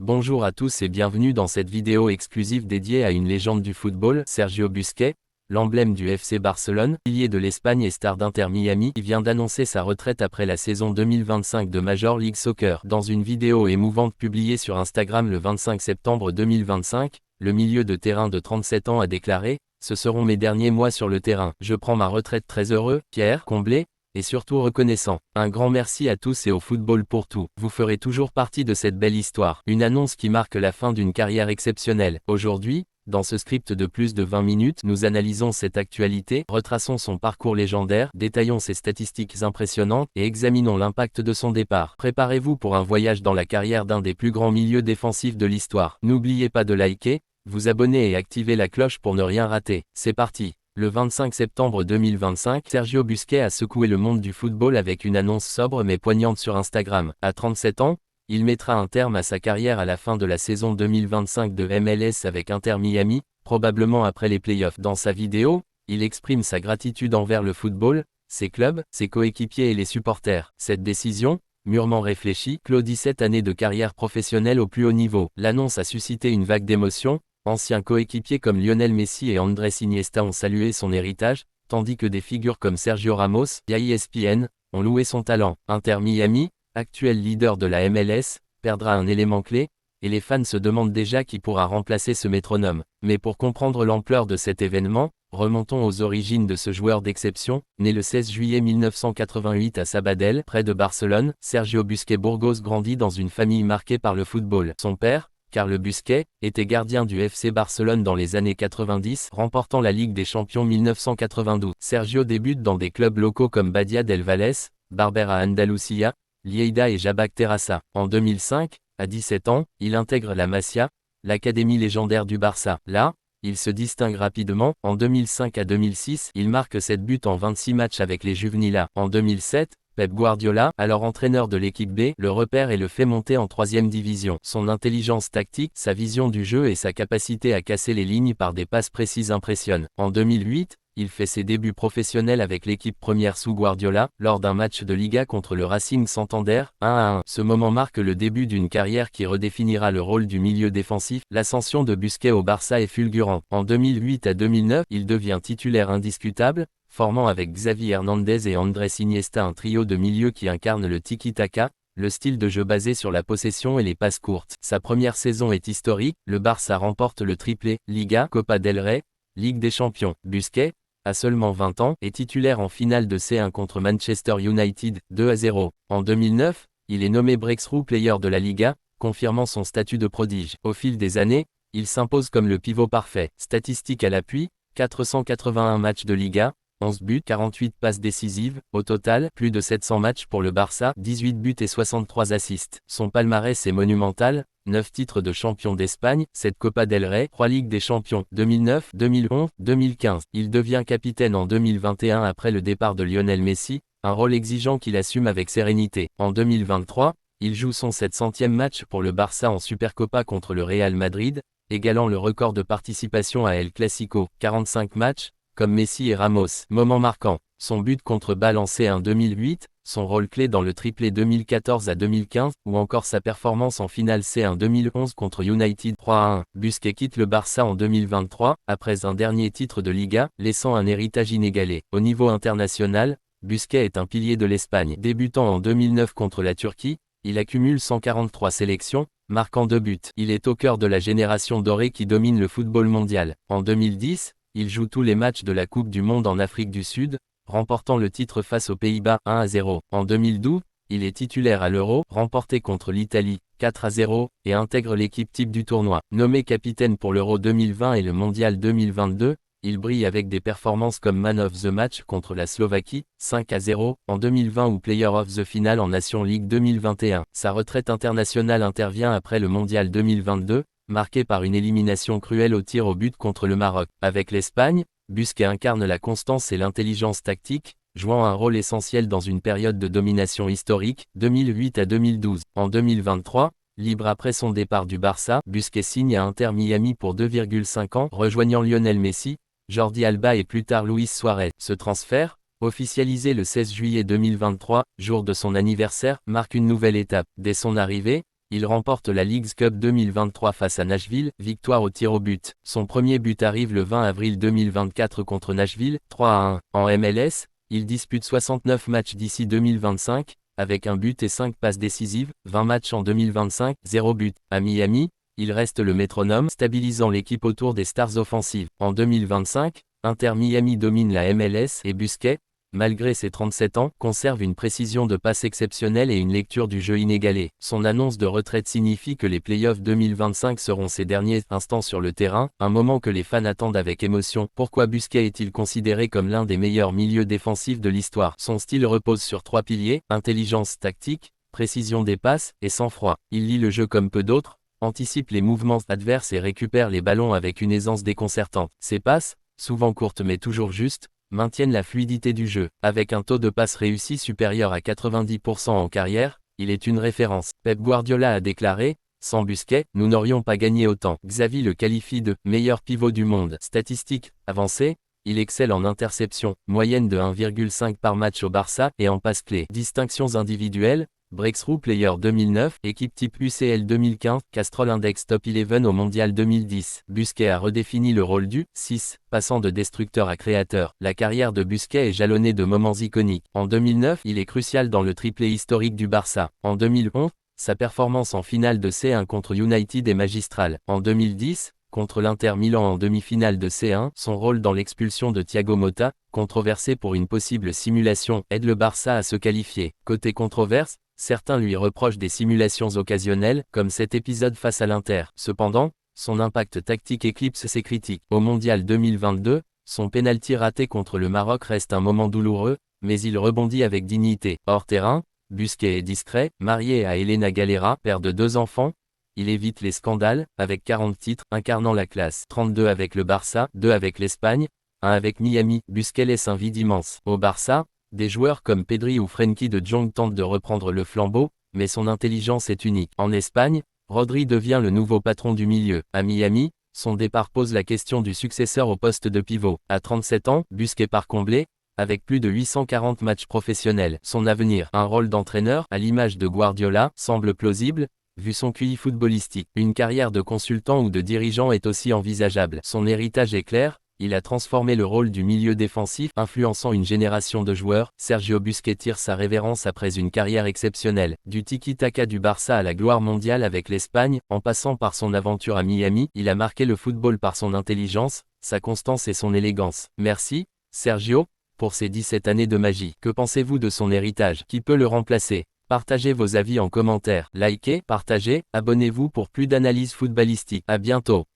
Bonjour à tous et bienvenue dans cette vidéo exclusive dédiée à une légende du football, Sergio Busquets, l'emblème du FC Barcelone, pilier de l'Espagne et star d'Inter Miami, qui vient d'annoncer sa retraite après la saison 2025 de Major League Soccer. Dans une vidéo émouvante publiée sur Instagram le 25 septembre 2025, le milieu de terrain de 37 ans a déclaré « Ce seront mes derniers mois sur le terrain. Je prends ma retraite très heureux, fier, comblé, et surtout reconnaissant. Un grand merci à tous et au football pour tout. Vous ferez toujours partie de cette belle histoire. » Une annonce qui marque la fin d'une carrière exceptionnelle. Aujourd'hui, dans ce script de plus de 20 minutes, nous analysons cette actualité, retraçons son parcours légendaire, détaillons ses statistiques impressionnantes et examinons l'impact de son départ. Préparez-vous pour un voyage dans la carrière d'un des plus grands milieux défensifs de l'histoire. N'oubliez pas de liker, vous abonner et activer la cloche pour ne rien rater. C'est parti. Le 25 septembre 2025, Sergio Busquets a secoué le monde du football avec une annonce sobre mais poignante sur Instagram. À 37 ans, il mettra un terme à sa carrière à la fin de la saison 2025 de MLS avec Inter Miami, probablement après les playoffs. Dans sa vidéo, il exprime sa gratitude envers le football, ses clubs, ses coéquipiers et les supporters. Cette décision, mûrement réfléchie, clôt 17 années de carrière professionnelle au plus haut niveau. L'annonce a suscité une vague d'émotions. Anciens coéquipiers comme Lionel Messi et Andrés Iniesta ont salué son héritage, tandis que des figures comme Sergio Ramos, via ESPN, ont loué son talent. Inter Miami, actuel leader de la MLS, perdra un élément clé, et les fans se demandent déjà qui pourra remplacer ce métronome. Mais pour comprendre l'ampleur de cet événement, remontons aux origines de ce joueur d'exception. Né le 16 juillet 1988 à Sabadell, près de Barcelone, Sergio Busquets Burgos grandit dans une famille marquée par le football. Son père, Carles Busquets, était gardien du FC Barcelone dans les années 90, remportant la Ligue des Champions 1992. Sergio débute dans des clubs locaux comme Badia del Valles, Barbera Andalucía, Lleida et Jabac Terrassa. En 2005, à 17 ans, il intègre la Masia, l'académie légendaire du Barça. Là, il se distingue rapidement. En 2005 à 2006, il marque 7 buts en 26 matchs avec les Juvenila. En 2007, Pep Guardiola, alors entraîneur de l'équipe B, le repère et le fait monter en 3e division. Son intelligence tactique, sa vision du jeu et sa capacité à casser les lignes par des passes précises impressionnent. En 2008, il fait ses débuts professionnels avec l'équipe première sous Guardiola, lors d'un match de Liga contre le Racing Santander, 1-1. Ce moment marque le début d'une carrière qui redéfinira le rôle du milieu défensif. L'ascension de Busquets au Barça est fulgurante. En 2008 à 2009, il devient titulaire indiscutable, formant avec Xavi Hernandez et Andrés Iniesta un trio de milieux qui incarne le tiki-taka, le style de jeu basé sur la possession et les passes courtes. Sa première saison est historique, le Barça remporte le triplé, Liga, Copa del Rey, Ligue des Champions. Busquets, à seulement 20 ans, est titulaire en finale de C1 contre Manchester United, 2-0. En 2009, il est nommé Breakthrough Player de la Liga, confirmant son statut de prodige. Au fil des années, il s'impose comme le pivot parfait. Statistiques à l'appui, 481 matchs de Liga, 11 buts, 48 passes décisives, au total, plus de 700 matchs pour le Barça, 18 buts et 63 assists. Son palmarès est monumental, 9 titres de champion d'Espagne, 7 Copa del Rey, 3 Ligues des Champions, 2009, 2011, 2015. Il devient capitaine en 2021 après le départ de Lionel Messi, un rôle exigeant qu'il assume avec sérénité. En 2023, il joue son 700e match pour le Barça en Supercopa contre le Real Madrid, égalant le record de participation à El Clasico, 45 matchs, comme Messi et Ramos. Moment marquant, son but contre Bâle en C1 2008, son rôle clé dans le triplé 2014 à 2015, ou encore sa performance en finale C1 2011 contre United 3-1. Busquets quitte le Barça en 2023, après un dernier titre de Liga, laissant un héritage inégalé. Au niveau international, Busquets est un pilier de l'Espagne. Débutant en 2009 contre la Turquie, il accumule 143 sélections, marquant 2 buts. Il est au cœur de la génération dorée qui domine le football mondial. En 2010, il joue tous les matchs de la Coupe du Monde en Afrique du Sud, remportant le titre face aux Pays-Bas 1-0. En 2012, il est titulaire à l'Euro, remporté contre l'Italie 4-0, et intègre l'équipe type du tournoi. Nommé capitaine pour l'Euro 2020 et le Mondial 2022, il brille avec des performances comme Man of the Match contre la Slovaquie, 5-0, en 2020 ou Player of the Final en Nation League 2021. Sa retraite internationale intervient après le Mondial 2022, marqué par une élimination cruelle au tir au but contre le Maroc. Avec l'Espagne, Busquets incarne la constance et l'intelligence tactique, jouant un rôle essentiel dans une période de domination historique, 2008 à 2012. En 2023, libre après son départ du Barça, Busquets signe à Inter Miami pour 2,5 ans, rejoignant Lionel Messi, Jordi Alba et plus tard Luis Suarez. Ce transfert, officialisé le 16 juillet 2023, jour de son anniversaire, marque une nouvelle étape. Dès son arrivée, Il remporte la Leagues Cup 2023 face à Nashville, victoire au tir au but. Son premier but arrive le 20 avril 2024 contre Nashville, 3-1. En MLS, il dispute 69 matchs d'ici 2025, avec un but et 5 passes décisives, 20 matchs en 2025, 0 but. À Miami, il reste le métronome, stabilisant l'équipe autour des stars offensives. En 2025, Inter Miami domine la MLS et Busquets, malgré ses 37 ans, conserve une précision de passe exceptionnelle et une lecture du jeu inégalée. Son annonce de retraite signifie que les playoffs 2025 seront ses derniers instants sur le terrain, un moment que les fans attendent avec émotion. Pourquoi Busquets est-il considéré comme l'un des meilleurs milieux défensifs de l'histoire? Son style repose sur 3 piliers, intelligence tactique, précision des passes, et sang-froid. Il lit le jeu comme peu d'autres, anticipe les mouvements adverses et récupère les ballons avec une aisance déconcertante. Ses passes, souvent courtes mais toujours justes, maintiennent la fluidité du jeu. Avec un taux de passe réussi supérieur à 90% en carrière, il est une référence. Pep Guardiola a déclaré: « Sans Busquets, nous n'aurions pas gagné autant. » Xavi le qualifie de « meilleur pivot du monde ». Statistiques avancées, il excelle en interception, moyenne de 1,5 par match au Barça, et en passes clés. Distinctions individuelles, Breakthrough Player 2009, équipe type UCL 2015, Castrol Index Top 11 au Mondial 2010. Busquets a redéfini le rôle du 6, passant de destructeur à créateur. La carrière de Busquets est jalonnée de moments iconiques. En 2009, il est crucial dans le triplé historique du Barça. En 2011, sa performance en finale de C1 contre United est magistrale. En 2010, contre l'Inter Milan en demi-finale de C1, son rôle dans l'expulsion de Thiago Motta, controversé pour une possible simulation, aide le Barça à se qualifier. Côté controverse, certains lui reprochent des simulations occasionnelles, comme cet épisode face à l'Inter. Cependant, son impact tactique éclipse ses critiques. Au Mondial 2022, son pénalty raté contre le Maroc reste un moment douloureux, mais il rebondit avec dignité. Hors terrain, Busquets est discret, marié à Elena Galera, père de 2 enfants. Il évite les scandales, avec 40 titres, incarnant la classe. 32 avec le Barça, 2 avec l'Espagne, 1 avec Miami. Busquets laisse un vide immense. Au Barça, des joueurs comme Pedri ou Frenkie de Jong tentent de reprendre le flambeau, mais son intelligence est unique. En Espagne, Rodri devient le nouveau patron du milieu. À Miami, son départ pose la question du successeur au poste de pivot. À 37 ans, Busquets part comblé, avec plus de 840 matchs professionnels. Son avenir, un rôle d'entraîneur, à l'image de Guardiola, semble plausible, vu son QI footballistique. Une carrière de consultant ou de dirigeant est aussi envisageable. Son héritage est clair. Il a transformé le rôle du milieu défensif, influençant une génération de joueurs. Sergio Busquets tire sa révérence après une carrière exceptionnelle. Du tiki-taka du Barça à la gloire mondiale avec l'Espagne, en passant par son aventure à Miami, il a marqué le football par son intelligence, sa constance et son élégance. Merci, Sergio, pour ces 17 années de magie. Que pensez-vous de son héritage? Qui peut le remplacer? Partagez vos avis en commentaire. Likez, partagez, abonnez-vous pour plus d'analyses footballistiques. À bientôt.